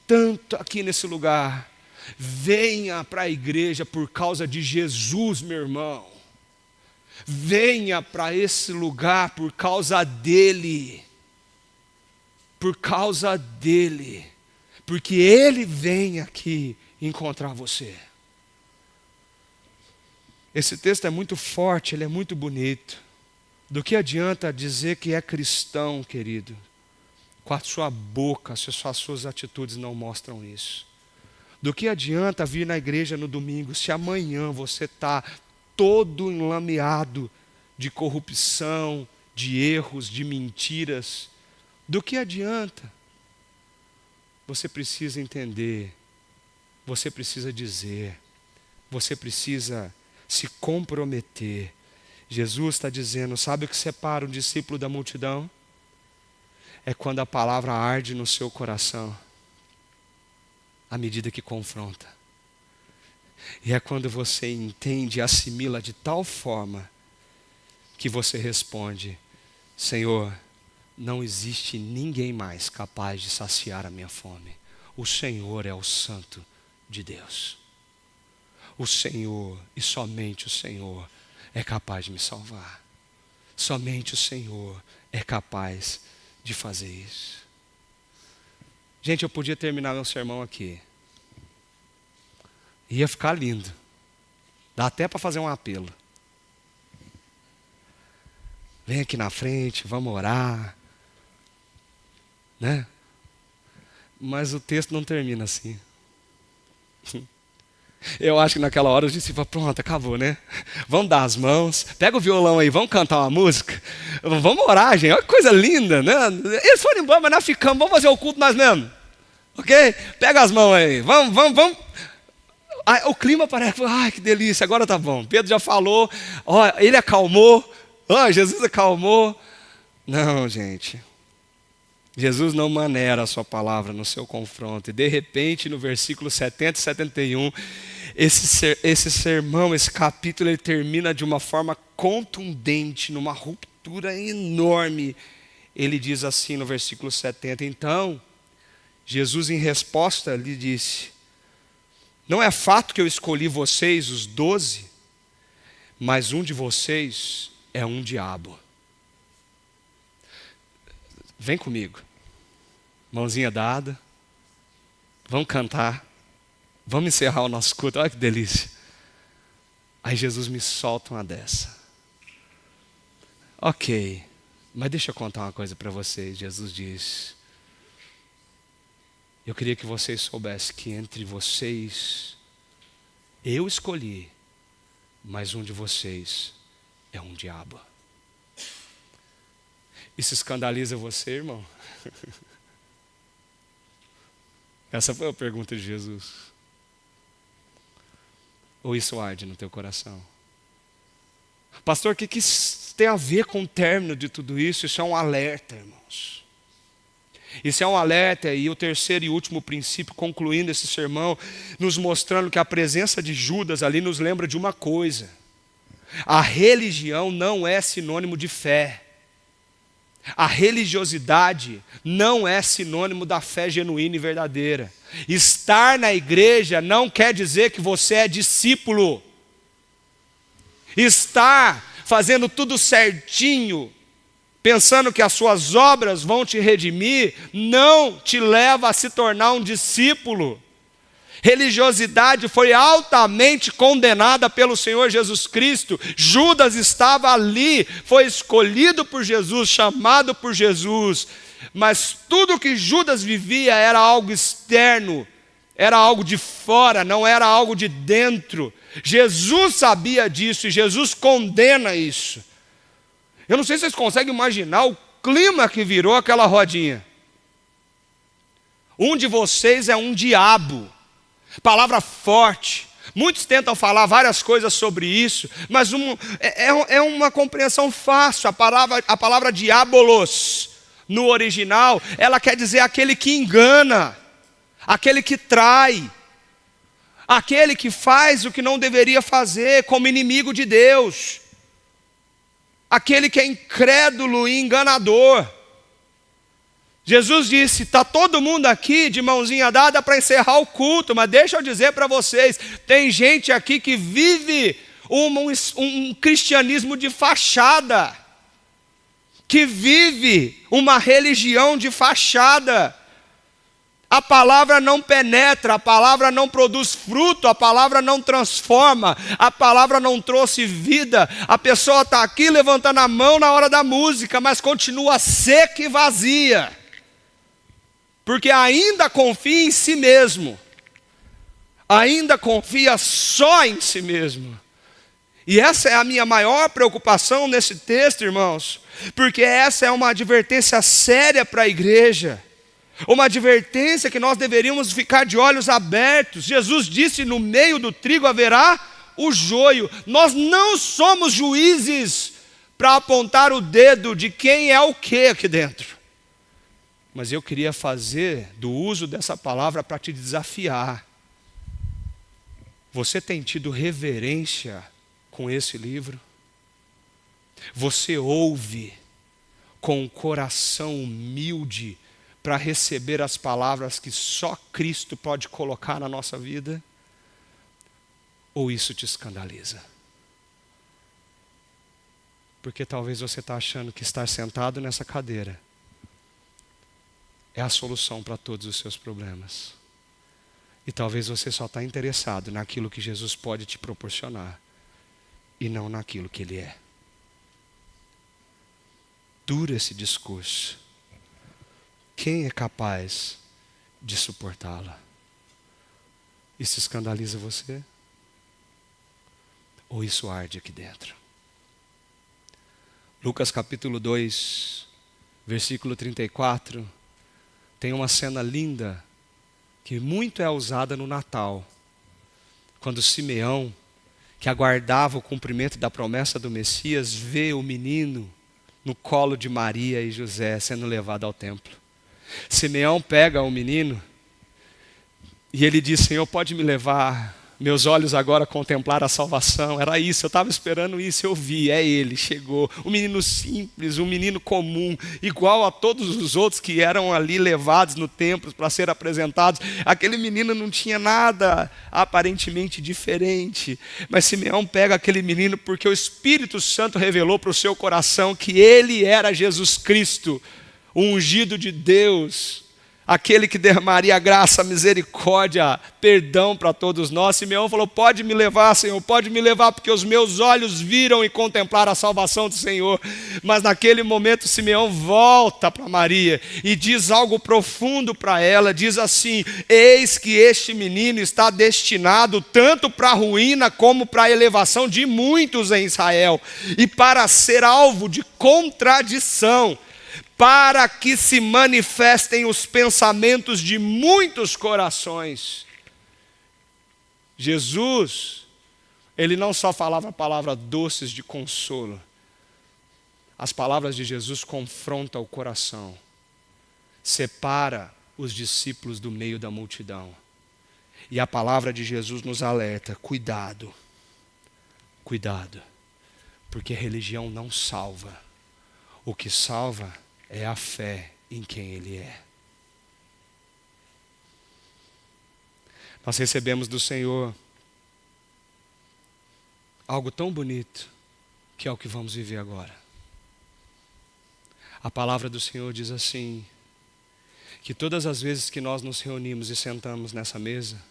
tanto aqui nesse lugar. Venha para a igreja por causa de Jesus, meu irmão. Venha para esse lugar por causa dele. Por causa dele. Porque ele vem aqui encontrar você. Esse texto é muito forte, ele é muito bonito. Do que adianta dizer que é cristão, querido, com a sua boca, se as suas atitudes não mostram isso? Do que adianta vir na igreja no domingo se amanhã você está todo enlameado de corrupção, de erros, de mentiras? Do que adianta? Você precisa entender, você precisa dizer, você precisa se comprometer. Jesus está dizendo, sabe o que separa um discípulo da multidão? É quando a palavra arde no seu coração, à medida que confronta. E é quando você entende e assimila de tal forma que você responde, Senhor, não existe ninguém mais capaz de saciar a minha fome. O Senhor é o Santo de Deus. O Senhor, e somente o Senhor, é capaz de me salvar. Somente o Senhor é capaz de fazer isso. Gente, eu podia terminar meu sermão aqui. Ia ficar lindo. Dá até para fazer um apelo. Vem aqui na frente, vamos orar. Né? Mas o texto não termina assim. Eu acho que naquela hora os discípulos falaram, pronto, acabou, né? Vamos dar as mãos, pega o violão aí, vamos cantar uma música. Vamos orar, gente, olha que coisa linda, né? Eles foram embora, mas nós ficamos, vamos fazer o culto nós mesmos. Ok? Pega as mãos aí, vamos. O clima parece, ai que delícia, agora tá bom. Pedro já falou, ele acalmou, Jesus acalmou. Não, gente. Jesus não maneira a sua palavra no seu confronto. E de repente, no versículo 70 e 71, esse sermão, esse capítulo, ele termina de uma forma contundente, numa ruptura enorme. Ele diz assim no versículo 70, então, Jesus em resposta lhe disse, não é fato que eu escolhi vocês, os 12, mas um de vocês é um diabo. Vem comigo, mãozinha dada, vamos cantar, vamos encerrar o nosso culto, olha que delícia. Aí Jesus me solta uma dessa. Ok, mas deixa eu contar uma coisa para vocês. Jesus diz, eu queria que vocês soubessem que entre vocês, eu escolhi, mas um de vocês é um diabo. Isso escandaliza você, irmão? Essa foi a pergunta de Jesus. Ou isso arde no teu coração? Pastor, o que isso tem a ver com o término de tudo isso? Isso é um alerta, irmãos. Isso é um alerta, e o terceiro e último princípio, concluindo esse sermão, nos mostrando que a presença de Judas ali nos lembra de uma coisa. A religião não é sinônimo de fé. A religiosidade não é sinônimo da fé genuína e verdadeira. Estar na igreja não quer dizer que você é discípulo. Estar fazendo tudo certinho, pensando que as suas obras vão te redimir, não te leva a se tornar um discípulo. Religiosidade foi altamente condenada pelo Senhor Jesus Cristo. Judas estava ali, foi escolhido por Jesus, chamado por Jesus. Mas tudo que Judas vivia era algo externo, era algo de fora, não era algo de dentro. Jesus sabia disso e Jesus condena isso. Eu não sei se vocês conseguem imaginar o clima que virou aquela rodinha. Um de vocês é um diabo. Palavra forte. Muitos tentam falar várias coisas sobre isso, mas é uma compreensão fácil. A palavra diabolos, no original, ela quer dizer aquele que engana, aquele que trai, aquele que faz o que não deveria fazer, como inimigo de Deus, aquele que é incrédulo e enganador. Jesus disse, está todo mundo aqui de mãozinha dada para encerrar o culto, mas deixa eu dizer para vocês, tem gente aqui que vive um cristianismo de fachada, que vive uma religião de fachada. A palavra não penetra, a palavra não produz fruto, a palavra não transforma, a palavra não trouxe vida. A pessoa está aqui levantando a mão na hora da música, mas continua seca e vazia. Porque ainda confia em si mesmo. ainda confia só em si mesmo. E essa é a minha maior preocupação nesse texto, irmãos, porque essa é uma advertência séria para a igreja, uma advertência que nós deveríamos ficar de olhos abertos. Jesus disse: no meio do trigo haverá o joio. Nós não somos juízes para apontar o dedo de quem é o que aqui dentro. Mas eu queria fazer do uso dessa palavra para te desafiar. Você tem tido reverência com esse livro? Você ouve com um coração humilde para receber as palavras que só Cristo pode colocar na nossa vida? Ou isso te escandaliza? Porque talvez você está achando que estar sentado nessa cadeira é a solução para todos os seus problemas. E talvez você só está interessado naquilo que Jesus pode te proporcionar e não naquilo que Ele é. Dura esse discurso. Quem é capaz de suportá-la? Isso escandaliza você? Ou isso arde aqui dentro? Lucas capítulo 2, versículo 34, tem uma cena linda que muito é usada no Natal, quando Simeão, que aguardava o cumprimento da promessa do Messias, vê o menino no colo de Maria e José sendo levado ao templo. Simeão pega o menino e ele diz: Senhor, pode me levar? Meus olhos agora contemplaram a salvação. Era isso, eu estava esperando isso, eu vi, é ele, chegou. Um menino simples, um menino comum, igual a todos os outros que eram ali levados no templo para ser apresentados. Aquele menino não tinha nada aparentemente diferente. Mas Simeão pega aquele menino porque o Espírito Santo revelou para o seu coração que ele era Jesus Cristo, o ungido de Deus, aquele que derramaria graça, misericórdia, perdão para todos nós. Simeão falou: pode me levar, Senhor, pode me levar, porque os meus olhos viram e contemplaram a salvação do Senhor. Mas naquele momento Simeão volta para Maria e diz algo profundo para ela, diz assim: eis que este menino está destinado tanto para a ruína como para a elevação de muitos em Israel, e para ser alvo de contradição, para que se manifestem os pensamentos de muitos corações. Jesus, ele não só falava palavras doces de consolo. As palavras de Jesus confrontam o coração, separa os discípulos do meio da multidão. E a palavra de Jesus nos alerta: cuidado, cuidado, porque religião não salva. O que salva é a fé em quem Ele é. Nós recebemos do Senhor algo tão bonito, que é o que vamos viver agora. A palavra do Senhor diz assim, que todas as vezes que nós nos reunimos e sentamos nessa mesa,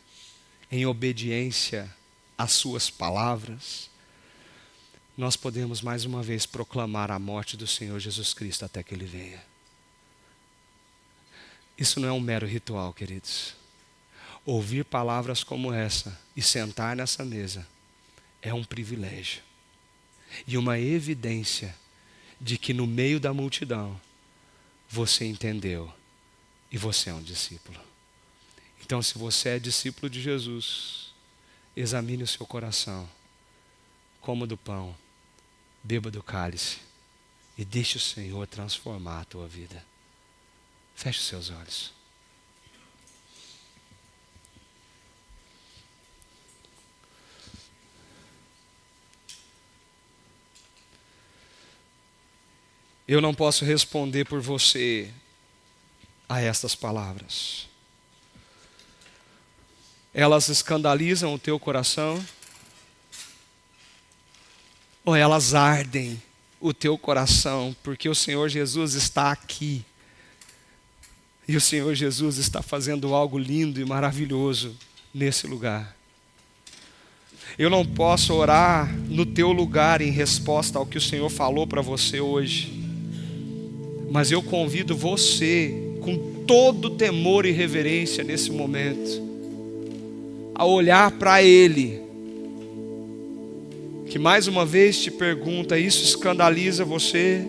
em obediência às suas palavras, nós podemos mais uma vez proclamar a morte do Senhor Jesus Cristo até que Ele venha. Isso não é um mero ritual, queridos. Ouvir palavras como essa e sentar nessa mesa é um privilégio e uma evidência de que no meio da multidão você entendeu e você é um discípulo. Então, se você é discípulo de Jesus, examine o seu coração, coma do pão, beba do cálice e deixe o Senhor transformar a tua vida. Feche os seus olhos. Eu não posso responder por você a estas palavras. Elas escandalizam o teu coração? Ou elas ardem o teu coração, porque o Senhor Jesus está aqui. E o Senhor Jesus está fazendo algo lindo e maravilhoso nesse lugar. Eu não posso orar no teu lugar em resposta ao que o Senhor falou para você hoje. Mas eu convido você, com todo temor e reverência nesse momento, a olhar para Ele, que mais uma vez te pergunta: isso escandaliza você?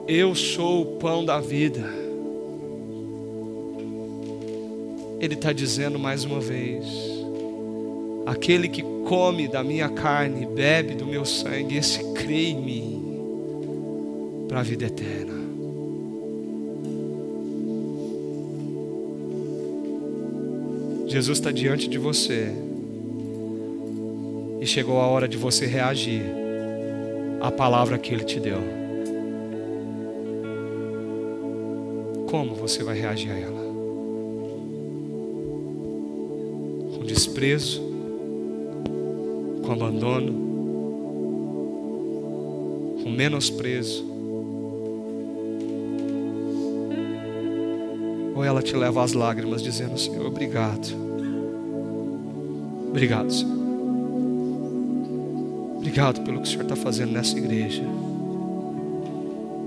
Eu sou o pão da vida. Ele está dizendo mais uma vez: aquele que come da minha carne, bebe do meu sangue, esse crê em mim para a vida eterna. Jesus está diante de você e chegou a hora de você reagir à palavra que Ele te deu. Como você vai reagir a ela? Com desprezo? Com abandono? Com menosprezo? Ou ela te leva às lágrimas dizendo: Senhor, obrigado. Obrigado, Senhor. Obrigado pelo que o Senhor está fazendo nessa igreja.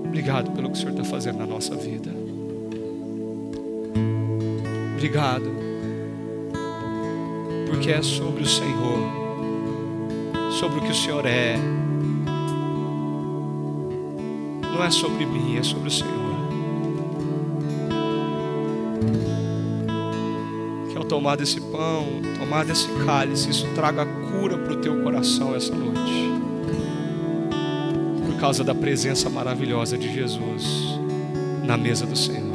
Obrigado pelo que o Senhor está fazendo na nossa vida. Obrigado, porque é sobre o Senhor, sobre o que o Senhor é. Não é sobre mim, é sobre o Senhor. Que ao tomar desse pão, tomar desse cálice, isso traga cura para o teu coração essa noite, por causa da presença maravilhosa de Jesus na mesa do Senhor.